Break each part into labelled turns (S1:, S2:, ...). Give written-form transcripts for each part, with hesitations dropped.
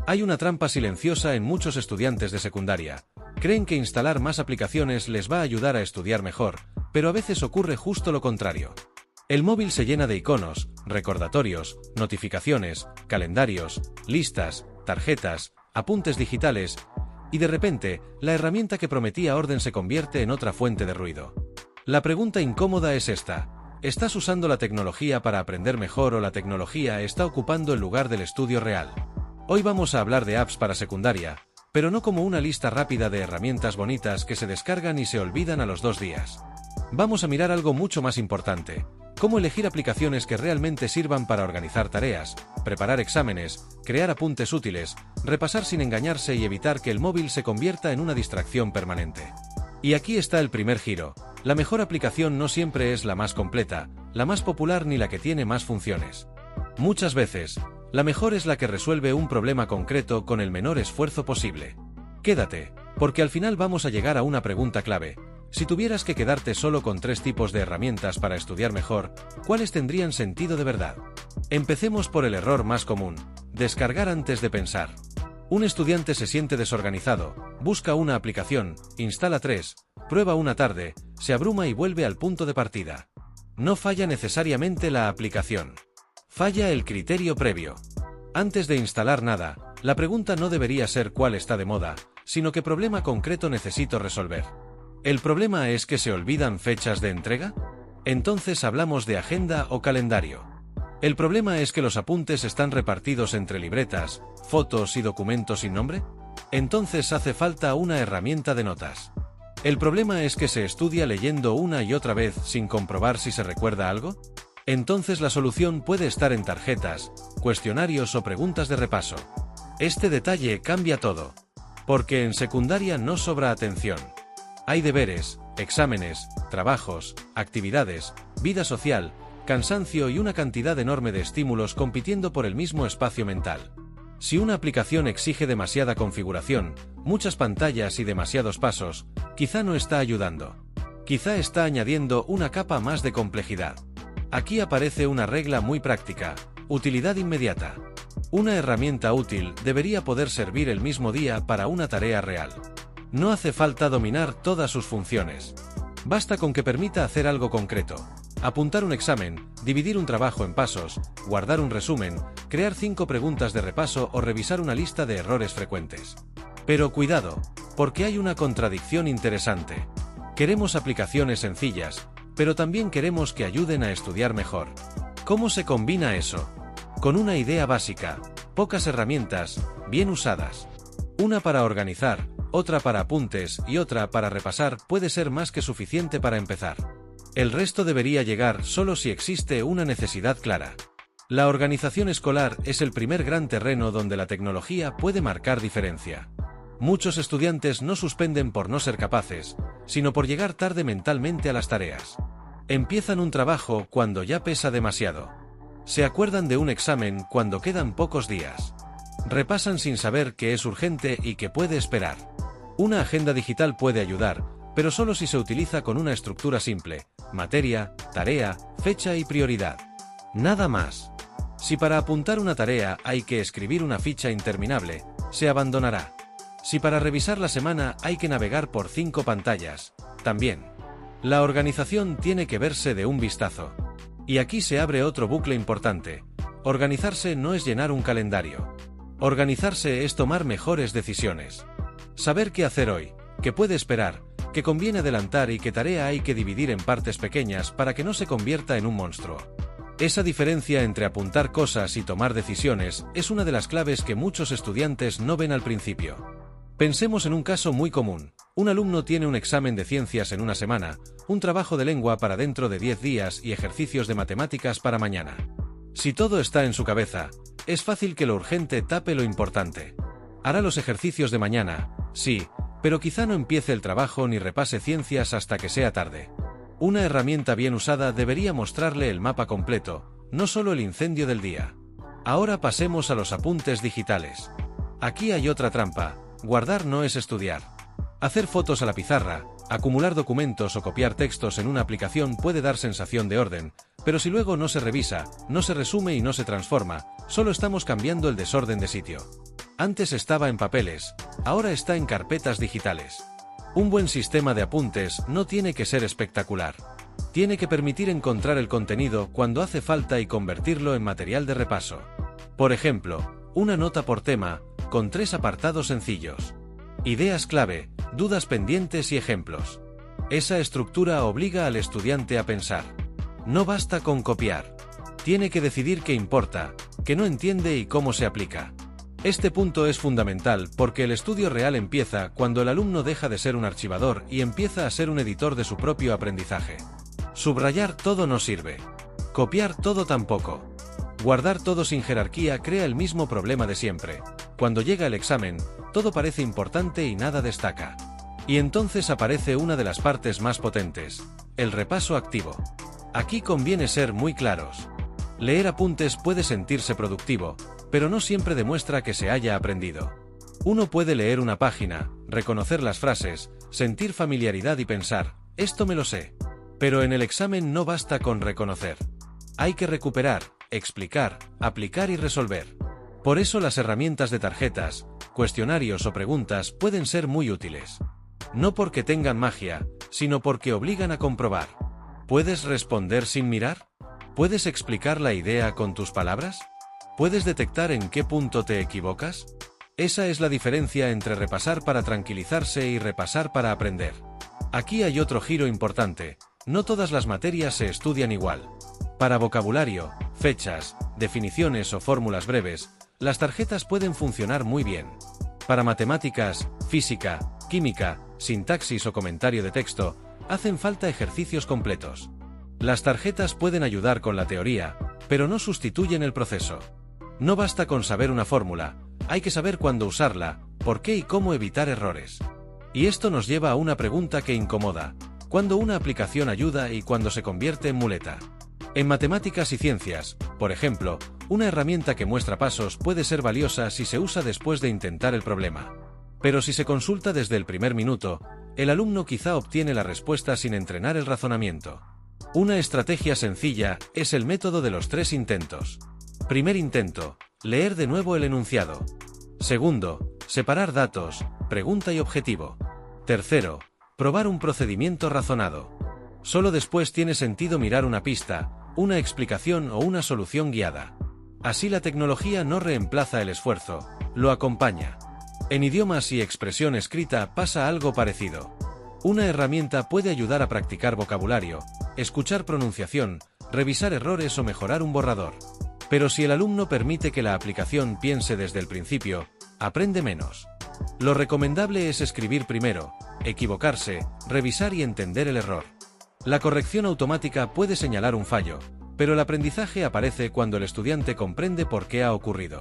S1: Hay una trampa silenciosa en muchos estudiantes de secundaria. Creen que instalar más aplicaciones les va a ayudar a estudiar mejor, pero a veces ocurre justo lo contrario. El móvil se llena de iconos, recordatorios, notificaciones, calendarios, listas, tarjetas, apuntes digitales, y de repente, la herramienta que prometía orden se convierte en otra fuente de ruido. La pregunta incómoda es esta: ¿estás usando la tecnología para aprender mejor o la tecnología está ocupando el lugar del estudio real? Hoy vamos a hablar de apps para secundaria, pero no como una lista rápida de herramientas bonitas que se descargan y se olvidan a los 2 días. Vamos a mirar algo mucho más importante: cómo elegir aplicaciones que realmente sirvan para organizar tareas, preparar exámenes, crear apuntes útiles, repasar sin engañarse y evitar que el móvil se convierta en una distracción permanente. Y aquí está el primer giro: la mejor aplicación no siempre es la más completa, la más popular ni la que tiene más funciones. Muchas veces, la mejor es la que resuelve un problema concreto con el menor esfuerzo posible. Quédate, porque al final vamos a llegar a una pregunta clave. Si tuvieras que quedarte solo con 3 tipos de herramientas para estudiar mejor, ¿cuáles tendrían sentido de verdad? Empecemos por el error más común: descargar antes de pensar. Un estudiante se siente desorganizado, busca una aplicación, instala 3, prueba una tarde, se abruma y vuelve al punto de partida. No falla necesariamente la aplicación. Falla el criterio previo. Antes de instalar nada, la pregunta no debería ser cuál está de moda, sino qué problema concreto necesito resolver. ¿El problema es que se olvidan fechas de entrega? Entonces hablamos de agenda o calendario. ¿El problema es que los apuntes están repartidos entre libretas, fotos y documentos sin nombre? Entonces hace falta una herramienta de notas. ¿El problema es que se estudia leyendo una y otra vez sin comprobar si se recuerda algo? Entonces la solución puede estar en tarjetas, cuestionarios o preguntas de repaso. Este detalle cambia todo. Porque en secundaria no sobra atención. Hay deberes, exámenes, trabajos, actividades, vida social, cansancio y una cantidad enorme de estímulos compitiendo por el mismo espacio mental. Si una aplicación exige demasiada configuración, muchas pantallas y demasiados pasos, quizá no está ayudando. Quizá está añadiendo una capa más de complejidad. Aquí aparece una regla muy práctica: utilidad inmediata. Una herramienta útil debería poder servir el mismo día para una tarea real. No hace falta dominar todas sus funciones. Basta con que permita hacer algo concreto: apuntar un examen, dividir un trabajo en pasos, guardar un resumen, crear 5 preguntas de repaso o revisar una lista de errores frecuentes. Pero cuidado, porque hay una contradicción interesante. Queremos aplicaciones sencillas, pero también queremos que ayuden a estudiar mejor. ¿Cómo se combina eso? Con una idea básica: pocas herramientas, bien usadas. Una para organizar, otra para apuntes y otra para repasar puede ser más que suficiente para empezar. El resto debería llegar solo si existe una necesidad clara. La organización escolar es el primer gran terreno donde la tecnología puede marcar diferencia. Muchos estudiantes no suspenden por no ser capaces, sino por llegar tarde mentalmente a las tareas. Empiezan un trabajo cuando ya pesa demasiado. Se acuerdan de un examen cuando quedan pocos días. Repasan sin saber que es urgente y que puede esperar. Una agenda digital puede ayudar, pero solo si se utiliza con una estructura simple: materia, tarea, fecha y prioridad. Nada más. Si para apuntar una tarea hay que escribir una ficha interminable, se abandonará. Si para revisar la semana hay que navegar por 5 pantallas, también. La organización tiene que verse de un vistazo. Y aquí se abre otro bucle importante: organizarse no es llenar un calendario. Organizarse es tomar mejores decisiones. Saber qué hacer hoy, qué puede esperar, qué conviene adelantar y qué tarea hay que dividir en partes pequeñas para que no se convierta en un monstruo. Esa diferencia entre apuntar cosas y tomar decisiones es una de las claves que muchos estudiantes no ven al principio. Pensemos en un caso muy común: un alumno tiene un examen de ciencias en una semana, un trabajo de lengua para dentro de 10 días y ejercicios de matemáticas para mañana. Si todo está en su cabeza, es fácil que lo urgente tape lo importante. Hará los ejercicios de mañana, sí, pero quizá no empiece el trabajo ni repase ciencias hasta que sea tarde. Una herramienta bien usada debería mostrarle el mapa completo, no solo el incendio del día. Ahora pasemos a los apuntes digitales. Aquí hay otra trampa: guardar no es estudiar. Hacer fotos a la pizarra, acumular documentos o copiar textos en una aplicación puede dar sensación de orden, pero si luego no se revisa, no se resume y no se transforma, solo estamos cambiando el desorden de sitio. Antes estaba en papeles, ahora está en carpetas digitales. Un buen sistema de apuntes no tiene que ser espectacular. Tiene que permitir encontrar el contenido cuando hace falta y convertirlo en material de repaso. Por ejemplo, una nota por tema, con 3 apartados sencillos. Ideas clave, dudas pendientes y ejemplos. Esa estructura obliga al estudiante a pensar. No basta con copiar. Tiene que decidir qué importa, qué no entiende y cómo se aplica. Este punto es fundamental porque el estudio real empieza cuando el alumno deja de ser un archivador y empieza a ser un editor de su propio aprendizaje. Subrayar todo no sirve. Copiar todo tampoco. Guardar todo sin jerarquía crea el mismo problema de siempre. Cuando llega el examen, todo parece importante y nada destaca. Y entonces aparece una de las partes más potentes, el repaso activo. Aquí conviene ser muy claros. Leer apuntes puede sentirse productivo, pero no siempre demuestra que se haya aprendido. Uno puede leer una página, reconocer las frases, sentir familiaridad y pensar, esto me lo sé. Pero en el examen no basta con reconocer. Hay que recuperar, explicar, aplicar y resolver. Por eso las herramientas de tarjetas, cuestionarios o preguntas pueden ser muy útiles. No porque tengan magia, sino porque obligan a comprobar. ¿Puedes responder sin mirar? ¿Puedes explicar la idea con tus palabras? ¿Puedes detectar en qué punto te equivocas? Esa es la diferencia entre repasar para tranquilizarse y repasar para aprender. Aquí hay otro giro importante. No todas las materias se estudian igual. Para vocabulario, fechas, definiciones o fórmulas breves, las tarjetas pueden funcionar muy bien. Para matemáticas, física, química, sintaxis o comentario de texto, hacen falta ejercicios completos. Las tarjetas pueden ayudar con la teoría, pero no sustituyen el proceso. No basta con saber una fórmula, hay que saber cuándo usarla, por qué y cómo evitar errores. Y esto nos lleva a una pregunta que incomoda: ¿cuándo una aplicación ayuda y cuándo se convierte en muleta? En matemáticas y ciencias, por ejemplo, una herramienta que muestra pasos puede ser valiosa si se usa después de intentar el problema. Pero si se consulta desde el primer minuto, el alumno quizá obtiene la respuesta sin entrenar el razonamiento. Una estrategia sencilla es el método de los 3 intentos. Primer intento, leer de nuevo el enunciado. Segundo, separar datos, pregunta y objetivo. Tercero, probar un procedimiento razonado. Solo después tiene sentido mirar una pista, una explicación o una solución guiada. Así la tecnología no reemplaza el esfuerzo, lo acompaña. En idiomas y expresión escrita pasa algo parecido. Una herramienta puede ayudar a practicar vocabulario, escuchar pronunciación, revisar errores o mejorar un borrador. Pero si el alumno permite que la aplicación piense desde el principio, aprende menos. Lo recomendable es escribir primero, equivocarse, revisar y entender el error. La corrección automática puede señalar un fallo, pero el aprendizaje aparece cuando el estudiante comprende por qué ha ocurrido.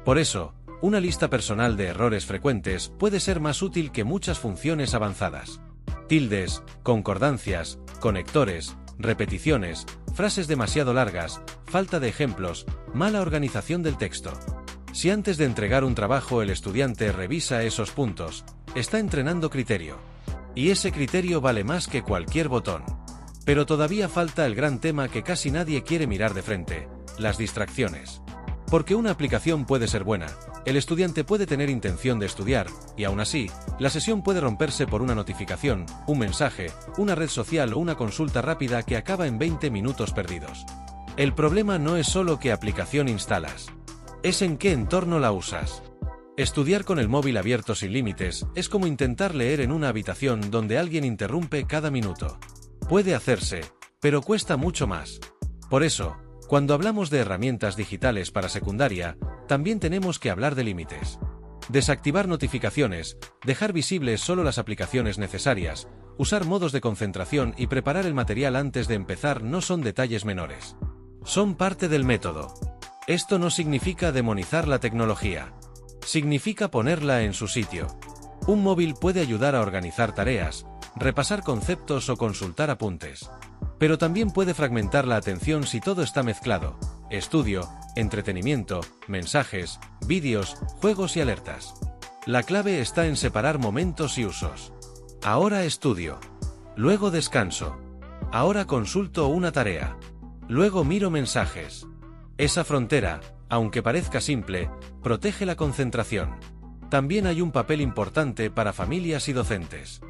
S1: Por eso, una lista personal de errores frecuentes puede ser más útil que muchas funciones avanzadas. Tildes, concordancias, conectores, repeticiones, frases demasiado largas, falta de ejemplos, mala organización del texto. Si antes de entregar un trabajo el estudiante revisa esos puntos, está entrenando criterio. Y ese criterio vale más que cualquier botón. Pero todavía falta el gran tema que casi nadie quiere mirar de frente: las distracciones. Porque una aplicación puede ser buena, el estudiante puede tener intención de estudiar, y aún así, la sesión puede romperse por una notificación, un mensaje, una red social o una consulta rápida que acaba en 20 minutos perdidos. El problema no es solo qué aplicación instalas, es en qué entorno la usas. Estudiar con el móvil abierto sin límites es como intentar leer en una habitación donde alguien interrumpe cada minuto. Puede hacerse, pero cuesta mucho más. Por eso, cuando hablamos de herramientas digitales para secundaria, también tenemos que hablar de límites. Desactivar notificaciones, dejar visibles solo las aplicaciones necesarias, usar modos de concentración y preparar el material antes de empezar no son detalles menores. Son parte del método. Esto no significa demonizar la tecnología. Significa ponerla en su sitio. Un móvil puede ayudar a organizar tareas, repasar conceptos o consultar apuntes. Pero también puede fragmentar la atención si todo está mezclado: estudio, entretenimiento, mensajes, vídeos, juegos y alertas. La clave está en separar momentos y usos. Ahora estudio. Luego descanso. Ahora consulto una tarea. Luego miro mensajes. Esa frontera, aunque parezca simple, protege la concentración. También hay un papel importante para familias y docentes.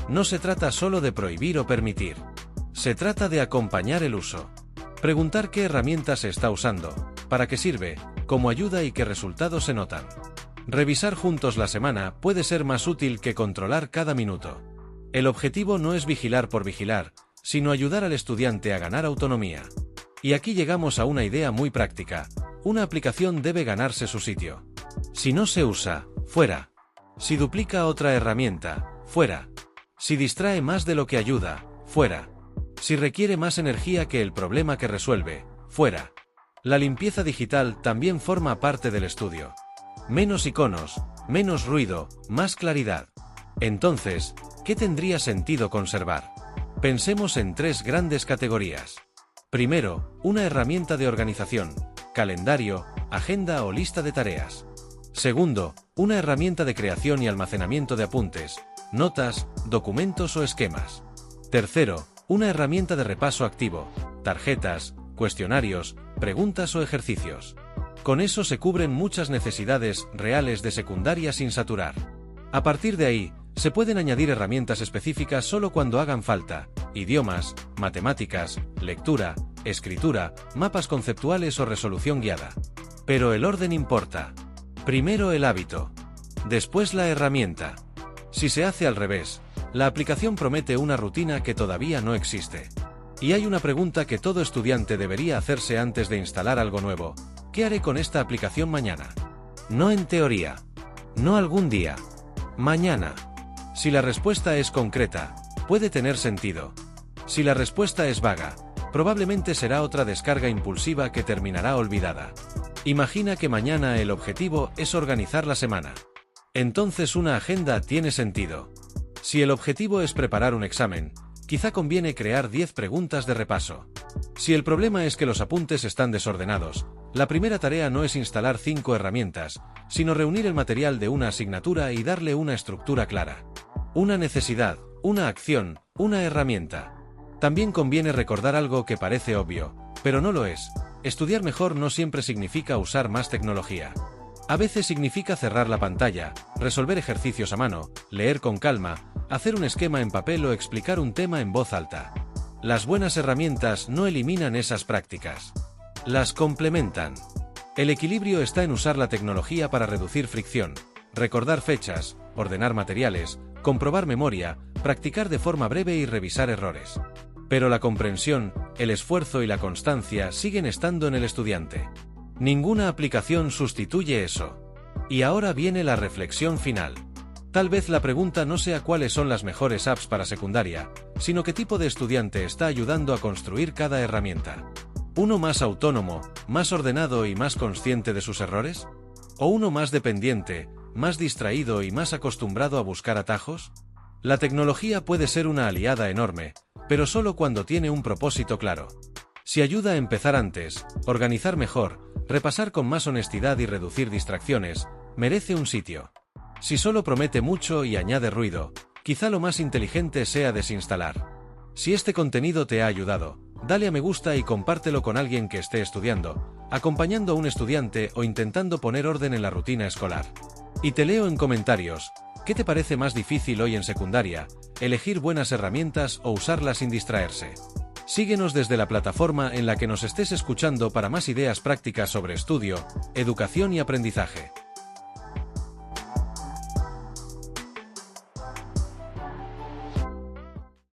S1: No se trata solo de prohibir o permitir. Se trata de acompañar el uso. Preguntar qué herramienta se está usando, para qué sirve, cómo ayuda y qué resultados se notan. Revisar juntos la semana puede ser más útil que controlar cada minuto. El objetivo no es vigilar por vigilar, sino ayudar al estudiante a ganar autonomía. Y aquí llegamos a una idea muy práctica. Una aplicación debe ganarse su sitio. Si no se usa, fuera. Si duplica otra herramienta, fuera. Si distrae más de lo que ayuda, fuera. Si requiere más energía que el problema que resuelve, fuera. La limpieza digital también forma parte del estudio. Menos iconos, menos ruido, más claridad. Entonces, ¿qué tendría sentido conservar? Pensemos en 3 grandes categorías. Primero, una herramienta de organización, calendario, agenda o lista de tareas. Segundo, una herramienta de creación y almacenamiento de apuntes, notas, documentos o esquemas. Tercero, una herramienta de repaso activo, tarjetas, cuestionarios, preguntas o ejercicios. Con eso se cubren muchas necesidades reales de secundaria sin saturar. A partir de ahí, se pueden añadir herramientas específicas solo cuando hagan falta: idiomas, matemáticas, lectura, escritura, mapas conceptuales o resolución guiada. Pero el orden importa. Primero el hábito. Después la herramienta. Si se hace al revés, la aplicación promete una rutina que todavía no existe. Y hay una pregunta que todo estudiante debería hacerse antes de instalar algo nuevo: ¿qué haré con esta aplicación mañana? No en teoría. No algún día. Mañana. Si la respuesta es concreta, puede tener sentido. Si la respuesta es vaga, probablemente será otra descarga impulsiva que terminará olvidada. Imagina que mañana el objetivo es organizar la semana. Entonces una agenda tiene sentido. Si el objetivo es preparar un examen, quizá conviene crear 10 preguntas de repaso. Si el problema es que los apuntes están desordenados, la primera tarea no es instalar 5 herramientas, sino reunir el material de una asignatura y darle una estructura clara. Una necesidad, una acción, una herramienta. También conviene recordar algo que parece obvio, pero no lo es. Estudiar mejor no siempre significa usar más tecnología. A veces significa cerrar la pantalla, resolver ejercicios a mano, leer con calma, hacer un esquema en papel o explicar un tema en voz alta. Las buenas herramientas no eliminan esas prácticas. Las complementan. El equilibrio está en usar la tecnología para reducir fricción, recordar fechas, ordenar materiales, comprobar memoria, practicar de forma breve y revisar errores. Pero la comprensión, el esfuerzo y la constancia siguen estando en el estudiante. Ninguna aplicación sustituye eso. Y ahora viene la reflexión final. Tal vez la pregunta no sea cuáles son las mejores apps para secundaria, sino qué tipo de estudiante está ayudando a construir cada herramienta. ¿Uno más autónomo, más ordenado y más consciente de sus errores? ¿O uno más dependiente, más distraído y más acostumbrado a buscar atajos? La tecnología puede ser una aliada enorme, pero solo cuando tiene un propósito claro. Si ayuda a empezar antes, organizar mejor, repasar con más honestidad y reducir distracciones, merece un sitio. Si solo promete mucho y añade ruido, quizá lo más inteligente sea desinstalar. Si este contenido te ha ayudado, dale a me gusta y compártelo con alguien que esté estudiando, acompañando a un estudiante o intentando poner orden en la rutina escolar. Y te leo en comentarios: ¿qué te parece más difícil hoy en secundaria, elegir buenas herramientas o usarlas sin distraerse? Síguenos desde la plataforma en la que nos estés escuchando para más ideas prácticas sobre estudio, educación y aprendizaje.